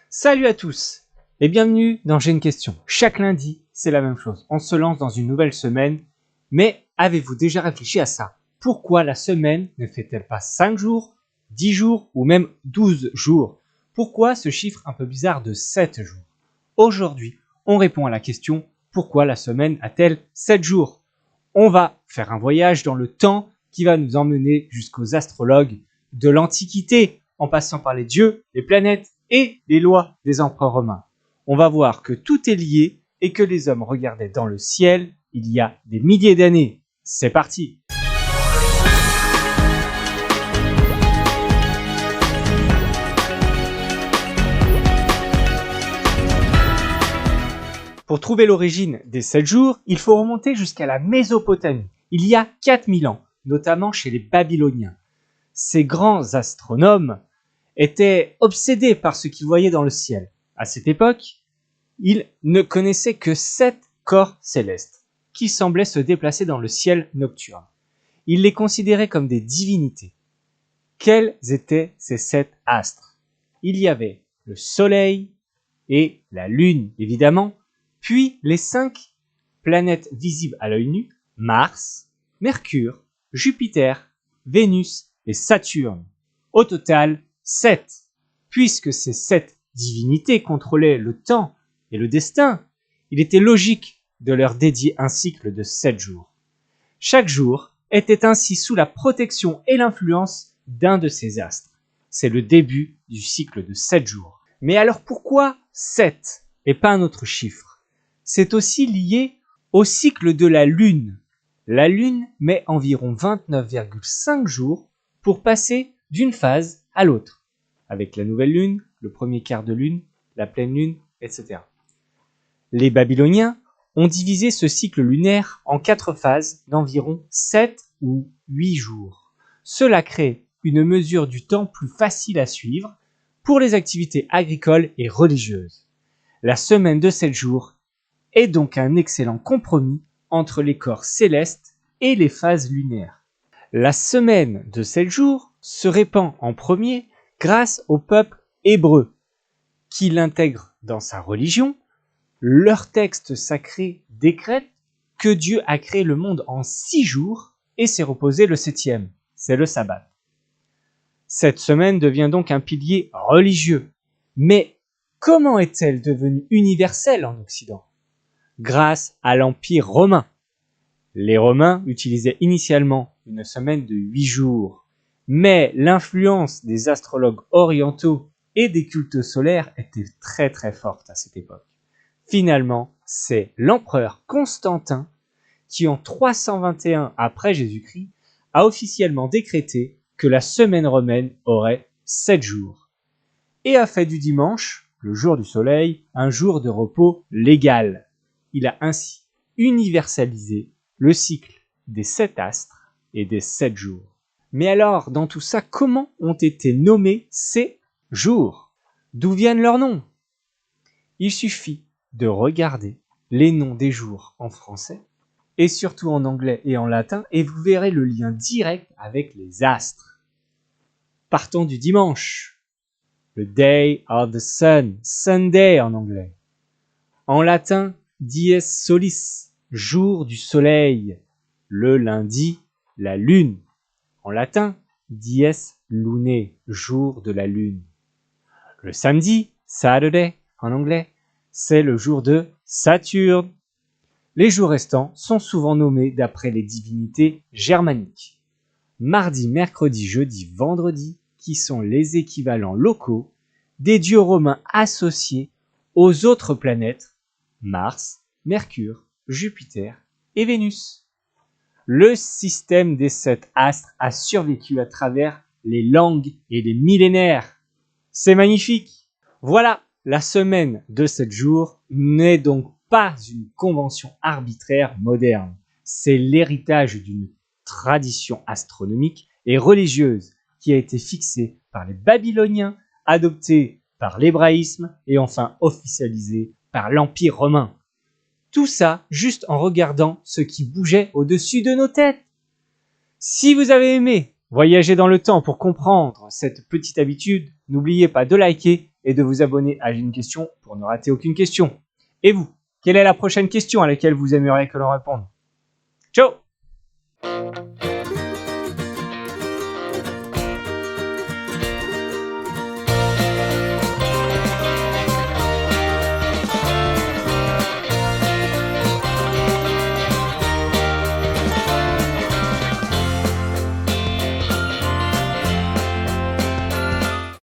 Salut à tous et bienvenue dans J'ai une question. Chaque lundi, c'est la même chose. On se lance dans une nouvelle semaine, mais avez-vous déjà réfléchi à ça? Pourquoi la semaine ne fait-elle pas 5 jours, 10 jours ou même 12 jours? Pourquoi ce chiffre un peu bizarre de 7 jours? Aujourd'hui, on répond à la question pourquoi la semaine a-t-elle 7 jours? On va faire un voyage dans le temps qui va nous emmener jusqu'aux astrologues de l'Antiquité, en passant par les dieux, les planètes et les lois des empereurs romains. On va voir que tout est lié et que les hommes regardaient dans le ciel il y a des milliers d'années. C'est parti! Pour trouver l'origine des 7 jours, il faut remonter jusqu'à la Mésopotamie, il y a 4000 ans, notamment chez les Babyloniens. Ces grands astronomes étaient obsédés par ce qu'ils voyaient dans le ciel. À cette époque, ils ne connaissaient que 7 corps célestes qui semblaient se déplacer dans le ciel nocturne. Ils les considéraient comme des divinités. Quels étaient ces 7 astres? Il y avait le Soleil et la Lune, évidemment, puis les 5 planètes visibles à l'œil nu, Mars, Mercure, Jupiter, Vénus et Saturne. Au total, 7. Puisque ces 7 divinités contrôlaient le temps et le destin, il était logique de leur dédier un cycle de 7 jours. Chaque jour était ainsi sous la protection et l'influence d'un de ces astres. C'est le début du cycle de 7 jours. Mais alors pourquoi 7 et pas un autre chiffre? C'est aussi lié au cycle de la Lune. La Lune met environ 29,5 jours pour passer d'une phase à l'autre, avec la nouvelle Lune, le premier quart de Lune, la pleine Lune, etc. Les Babyloniens ont divisé ce cycle lunaire en 4 phases d'environ 7 ou 8 jours. Cela crée une mesure du temps plus facile à suivre pour les activités agricoles et religieuses. La semaine de 7 jours est donc un excellent compromis entre les corps célestes et les phases lunaires. La semaine de 7 jours se répand en premier grâce au peuple hébreu, qui l'intègre dans sa religion. Leur texte sacré décrète que Dieu a créé le monde en 6 jours et s'est reposé le 7e, c'est le sabbat. Cette semaine devient donc un pilier religieux. Mais comment est-elle devenue universelle en Occident? Grâce à l'Empire romain. Les Romains utilisaient initialement une semaine de 8 jours, mais l'influence des astrologues orientaux et des cultes solaires était très très forte à cette époque. Finalement, c'est l'empereur Constantin qui en 321 après Jésus-Christ a officiellement décrété que la semaine romaine aurait 7 jours et a fait du dimanche, le jour du soleil, un jour de repos légal. Il a ainsi universalisé le cycle des 7 astres et des 7 jours. Mais alors, dans tout ça, comment ont été nommés ces jours? D'où viennent leurs noms? Il suffit de regarder les noms des jours en français, et surtout en anglais et en latin, et vous verrez le lien direct avec les astres. Partons du dimanche. Le Day of the Sun, Sunday en anglais. En latin, Dies Solis, jour du soleil. Le lundi, la lune. En latin, Dies Lunae, jour de la lune. Le samedi, Saturday en anglais, c'est le jour de Saturne. Les jours restants sont souvent nommés d'après les divinités germaniques. Mardi, mercredi, jeudi, vendredi, qui sont les équivalents locaux des dieux romains associés aux autres planètes, Mars, Mercure, Jupiter et Vénus. Le système des 7 astres a survécu à travers les langues et les millénaires. C'est magnifique! Voilà, la semaine de 7 jours n'est donc pas une convention arbitraire moderne. C'est l'héritage d'une tradition astronomique et religieuse qui a été fixée par les Babyloniens, adoptée par l'hébraïsme et enfin officialisée par l'Empire romain. Tout ça juste en regardant ce qui bougeait au-dessus de nos têtes. Si vous avez aimé voyager dans le temps pour comprendre cette petite habitude, n'oubliez pas de liker et de vous abonner à J'ai une question pour ne rater aucune question. Et vous, quelle est la prochaine question à laquelle vous aimeriez que l'on réponde? Ciao!